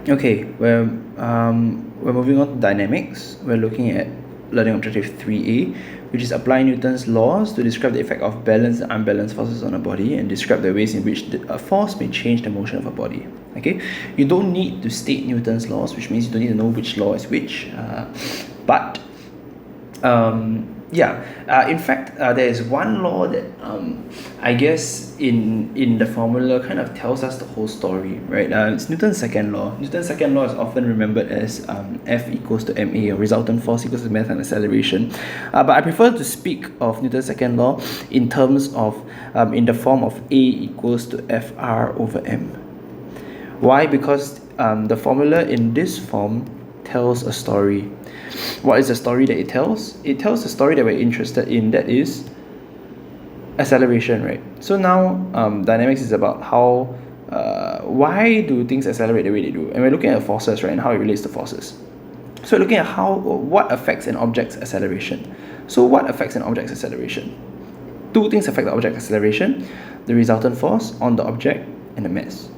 Okay, we're moving on to dynamics. We're looking at learning objective 3a, which is apply Newton's laws to describe the effect of balanced and unbalanced forces on a body and describe the ways in which a force may change the motion of a body. Okay, you don't need to state Newton's laws, which means you don't need to know which law is which, but in fact, there is one law that I guess in the formula kind of tells us the whole story, right? It's Newton's second law. Newton's second law is often remembered as F equals to ma, or resultant force equals to mass and acceleration. But I prefer to speak of Newton's second law in terms of in the form of A equals to Fr over m. Why? Because the formula in this form tells a story. What is the story that it tells? It tells the story that we're interested in, that is acceleration, right? So now dynamics is about how why do things accelerate the way they do, and we're looking at forces, right, and how it relates to forces. So we're looking at what affects an object's acceleration. So what affects an object's acceleration? Two things affect the object acceleration: the resultant force on the object and the mass.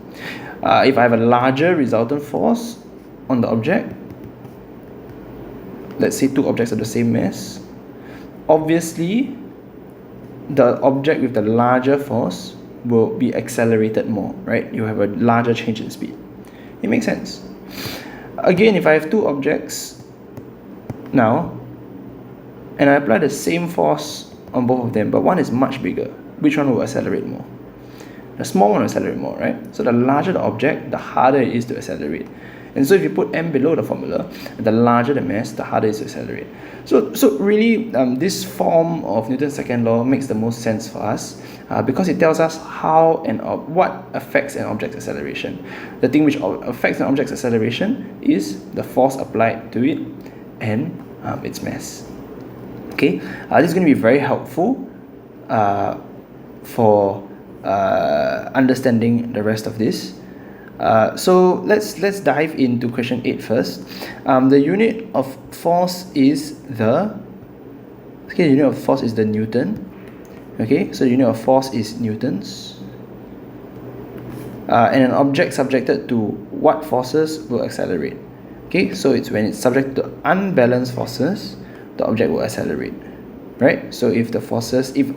If I have a larger resultant force on the object, let's say two objects of the same mass, obviously the object with the larger force will be accelerated more, right? You have a larger change in speed. It makes sense. Again, if I have two objects now and I apply the same force on both of them, but one is much bigger, which one will accelerate more? The small one will accelerate more, right? So the larger the object, the harder it is to accelerate. And so if you put m below the formula, the larger the mass, the harder it is to accelerate. So really, this form of Newton's second law makes the most sense for us because it tells us how and what affects an object's acceleration. The thing which affects an object's acceleration is the force applied to it and its mass. Okay, this is going to be very helpful for understanding the rest of this. So let's dive into question 8 first. The unit of force is the unit of force is the Newton. Okay, so the unit of force is newtons. And an object subjected to what forces will accelerate? Okay, so it's when it's subject to unbalanced forces, the object will accelerate. Right? So if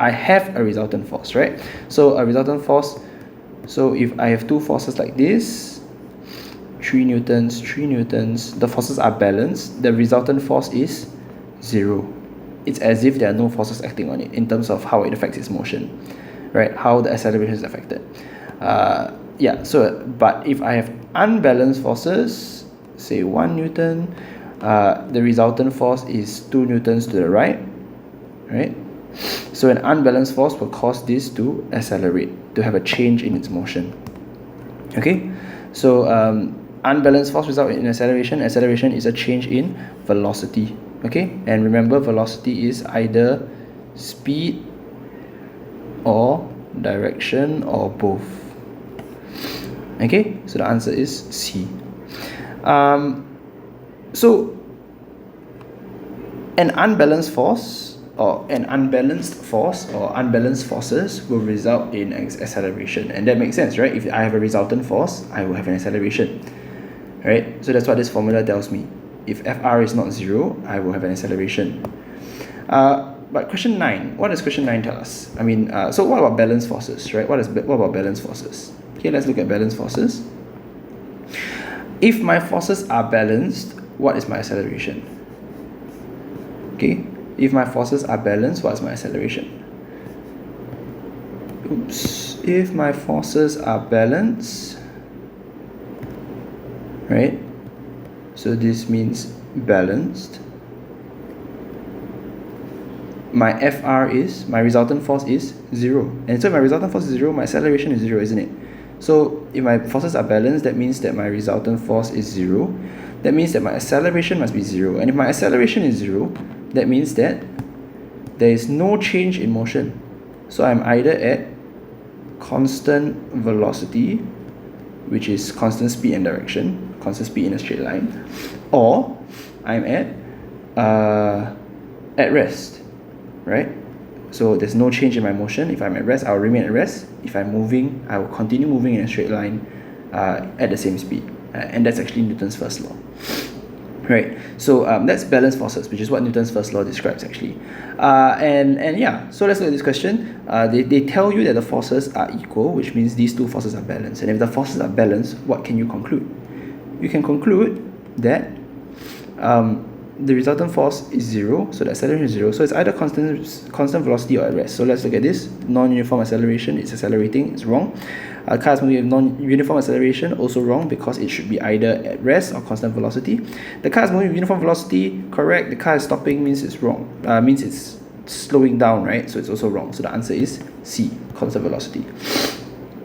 I have a resultant force, right? So a resultant force, so if I have two forces like this, 3 newtons, the forces are balanced, the resultant force is 0. It's as if there are no forces acting on it in terms of how it affects its motion, right? How the acceleration is affected. But if I have unbalanced forces, say 1 newton, the resultant force is 2 newtons to the right, right? So an unbalanced force will cause this to accelerate, to have a change in its motion. Okay, so unbalanced force results in acceleration. Acceleration is a change in velocity. Okay, and remember, velocity is either speed or direction or both. Okay, so the answer is C. So an unbalanced force or unbalanced forces will result in acceleration, and that makes sense, right? If I have a resultant force, I will have an acceleration, right? So that's what this formula tells me. If Fr is not 0, I will have an acceleration. But question 9, what does question 9 tell us? I mean, so what about balanced forces, right? What about balanced forces? Okay, let's look at balanced forces. If my forces are balanced, what is my acceleration? Okay, if my forces are balanced, what is my acceleration? If my forces are balanced, right? So this means balanced. My Fr is, my resultant force is 0. And so if my resultant force is 0, my acceleration is 0, isn't it? So if my forces are balanced, that means that my resultant force is 0. That means that my acceleration must be 0. And if my acceleration is 0, that means that there is no change in motion. So I'm either at constant velocity, which is constant speed and direction, constant speed in a straight line, or I'm at rest, right? So there's no change in my motion. If I'm at rest, I'll remain at rest. If I'm moving, I will continue moving in a straight line at the same speed. and that's actually Newton's first law. Right, so that's balanced forces, which is what Newton's first law describes actually. And yeah, so let's look at this question. They tell you that the forces are equal, which means these two forces are balanced. And if the forces are balanced, what can you conclude? You can conclude that the resultant force is 0, so the acceleration is 0. So it's either constant velocity or at rest. So let's look at this. Non-uniform acceleration, it's accelerating, it's wrong. Car is moving with non-uniform acceleration, also wrong, because it should be either at rest or constant velocity. The car is moving with uniform velocity, correct. The car is stopping, means it's wrong. Means it's slowing down, right? So it's also wrong. So the answer is C, constant velocity.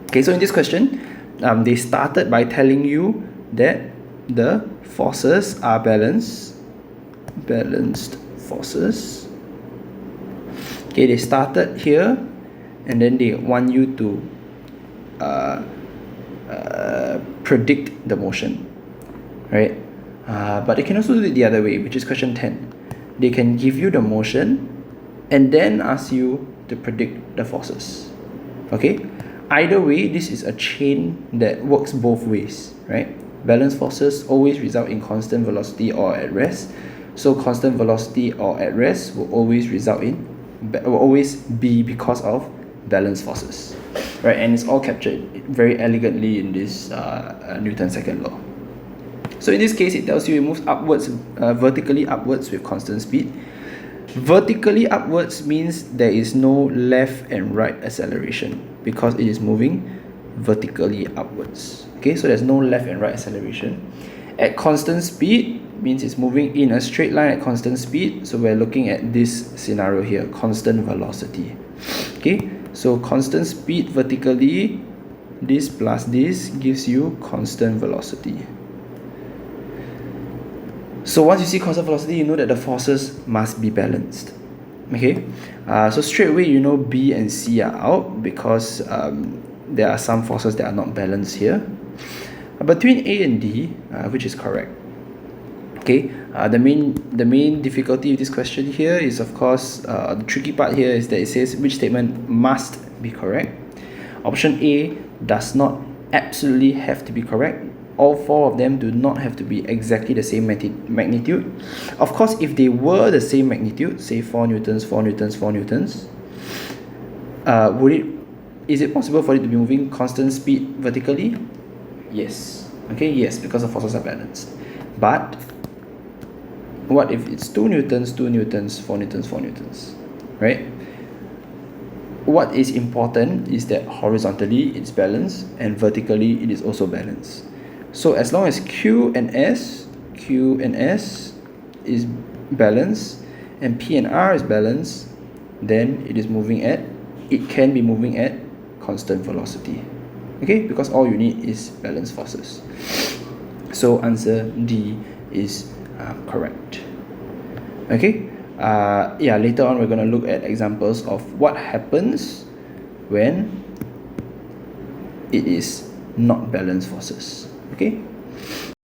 Okay, so in this question, they started by telling you that the forces are balanced forces. Okay, they started here, and then they want you to predict the motion, right? But they can also do it the other way, which is question 10. They can give you the motion and then ask you to predict the forces. Okay, either way, this is a chain that works both ways, right? Balanced forces always result in constant velocity or at rest, so constant velocity or at rest will always be because of balanced forces, right? And it's all captured very elegantly in this Newton's second law. So in this case, it tells you it moves upwards, vertically upwards with constant speed. Vertically upwards means there is no left and right acceleration because it is moving vertically upwards. Okay, so there's no left and right acceleration. At constant speed means it's moving in a straight line at constant speed. So we're looking at this scenario here, constant velocity. Okay, so constant speed vertically, this plus this gives you constant velocity. So once you see constant velocity, you know that the forces must be balanced. Okay, so straight away you know B and C are out because there are some forces that are not balanced here. Between A and D, which is correct? Okay, the main difficulty with this question here is, of course, the tricky part here is that it says which statement must be correct. Option A does not absolutely have to be correct. All four of them do not have to be exactly the same magnitude. Of course, if they were the same magnitude, say 4 newtons, 4 newtons, 4 newtons, is it possible for it to be moving constant speed vertically? Yes. Okay, yes, because the forces are balanced. But what if it's 2 newtons, 2 newtons, 4 newtons, 4 newtons, right? What is important is that horizontally it's balanced and vertically it is also balanced. So as long as Q and S is balanced and P and R is balanced, then it can be moving at constant velocity. Okay, because all you need is balanced forces. So answer D is correct. Okay, yeah, later on we're going to look at examples of what happens when it is not balanced forces. Okay.